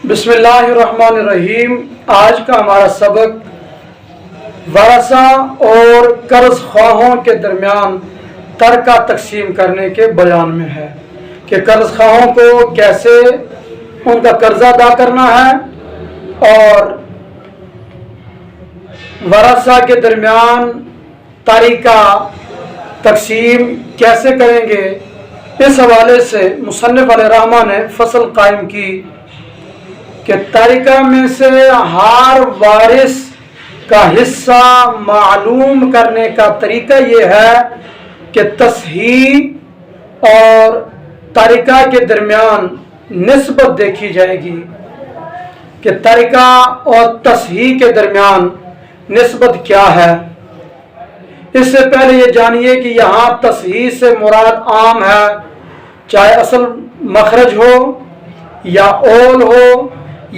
بسم اللہ الرحمن الرحیم۔ آج کا ہمارا سبق ورثہ اور قرض خواہوں کے درمیان ترکہ تقسیم کرنے کے بیان میں ہے کہ قرض خواہوں کو کیسے ان کا قرضہ ادا کرنا ہے اور ورثہ کے درمیان ترکہ تقسیم کیسے کریں گے۔ اس حوالے سے مصنف علیہ الرحمہ نے فصل قائم کی کہ ترکہ میں سے ہر وارث کا حصہ معلوم کرنے کا طریقہ یہ ہے کہ تصحیح اور ترکہ کے درمیان نسبت دیکھی جائے گی کہ ترکہ اور تصحیح کے درمیان نسبت کیا ہے۔ اس سے پہلے یہ جانیے کہ یہاں تصحیح سے مراد عام ہے، چاہے اصل مخرج ہو یا اول ہو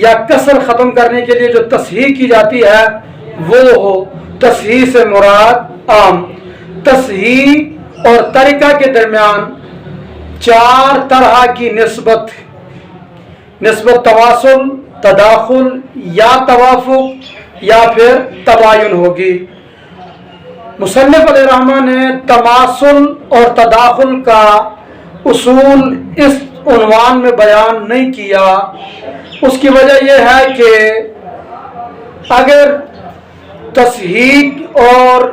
یا کسر ختم کرنے کے لیے جو تصحیح کی جاتی ہے وہ ہو۔ تصحیح سے مراد عام۔ تصحیح اور ترکہ کے درمیان چار طرح کی نسبت تواصل، تداخل یا توافق یا پھر تباین ہوگی۔ مصنف علیہ الرحمہ نے تماثل اور تداخل کا اصول اس عنوان میں بیان نہیں کیا۔ اس کی وجہ یہ ہے کہ اگر تصحیح اور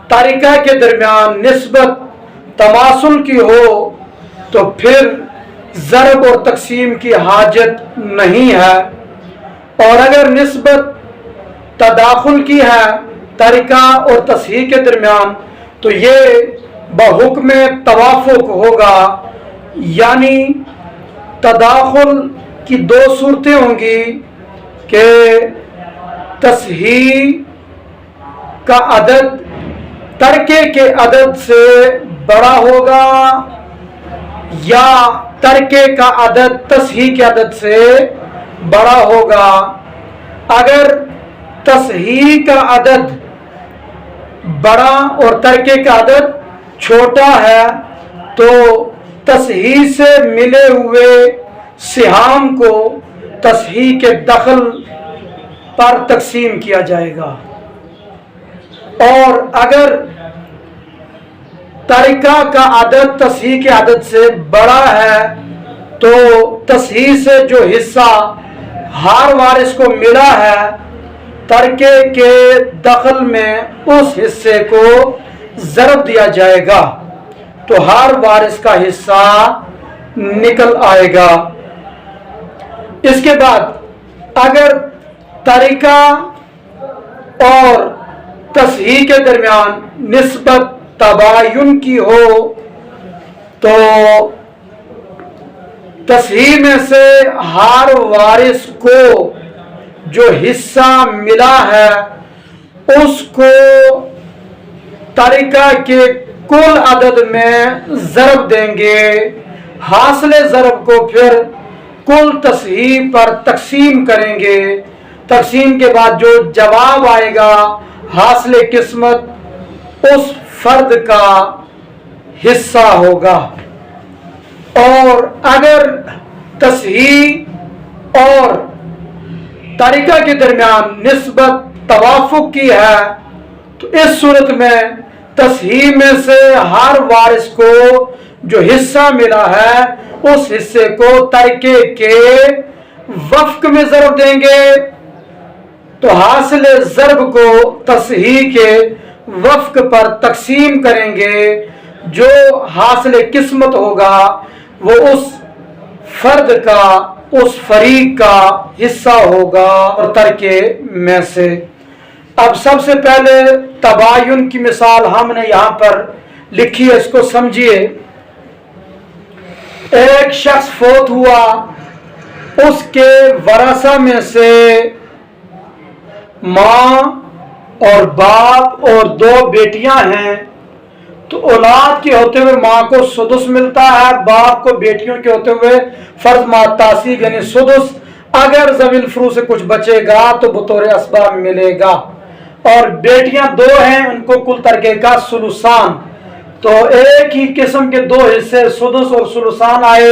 ترکہ کے درمیان نسبت تماثل کی ہو تو پھر ضرب اور تقسیم کی حاجت نہیں ہے، اور اگر نسبت تداخل کی ہے ترکہ اور تصحیح کے درمیان تو یہ بحکم توافق ہوگا، یعنی تداخل کی دو صورتیں ہوں گی کہ تصحیح کا عدد ترکے کے عدد سے بڑا ہوگا یا ترکے کا عدد تصحیح کے عدد سے بڑا ہوگا۔ اگر تصحیح کا عدد بڑا اور ترکے کا عدد چھوٹا ہے تو تصحیح سے ملے ہوئے سہام کو تصحیح کے دخل پر تقسیم کیا جائے گا، اور اگر ترکہ کا عدد تصحیح کے عدد سے بڑا ہے تو تصحیح سے جو حصہ ہر وارث کو ملا ہے ترکے کے دخل میں اس حصے کو ضرب دیا جائے گا تو ہر وارث کا حصہ نکل آئے گا۔ اس کے بعد اگر ترکہ اور تصحیح کے درمیان نسبت تباین کی ہو تو تصحیح میں سے ہر وارث کو جو حصہ ملا ہے اس کو ترکہ کے کل عدد میں ضرب دیں گے، حاصل ضرب کو پھر کل تصحیح پر تقسیم کریں گے۔ تقسیم کے بعد جو جواب آئے گا حاصل قسمت اس فرد کا حصہ ہوگا۔ اور اگر تصحیح اور ترکہ کے درمیان نسبت توافق کی ہے تو اس صورت میں تصحیح میں سے ہر وارث کو جو حصہ ملا ہے اس حصے کو ترکے کے وفق میں ضرب دیں گے تو حاصل ضرب کو تصحیح کے وفق پر تقسیم کریں گے۔ جو حاصل قسمت ہوگا وہ اس فرد کا، اس فریق کا حصہ ہوگا اور ترکے میں سے۔ اب سب سے پہلے تباین کی مثال ہم نے یہاں پر لکھی ہے، اس کو سمجھیے۔ ایک شخص فوت ہوا، اس کے ورثہ میں سے ماں اور باپ اور دو بیٹیاں ہیں، تو اولاد کے ہوتے ہوئے ماں کو سدس ملتا ہے، باپ کو بیٹیوں کے ہوتے ہوئے فرض مع تعصیب یعنی سدس۔ اگر ذوی الفروع سے کچھ بچے گا تو بطور اسباب ملے گا، اور بیٹیاں دو ہیں ان کو کل ترکے کا ثلثان، تو ایک ہی قسم کے دو حصے سدس اور ثلثان آئے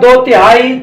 2/3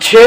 6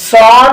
7।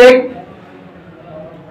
1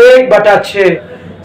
1/6।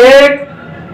1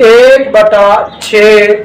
1/6,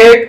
1,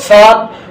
7।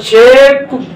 6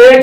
1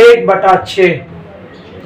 1/6।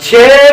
6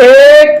1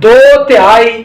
2/3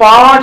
5,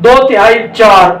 2/3 4,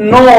9,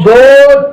2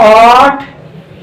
8,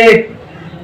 1,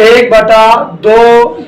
1/2,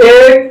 1,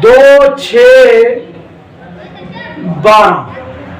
2 6 12,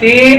3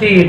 3।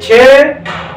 6,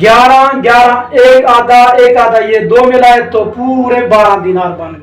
11 11 ایک آدھا یہ 2 ملائے تو پورے 12 دینار بن گئے.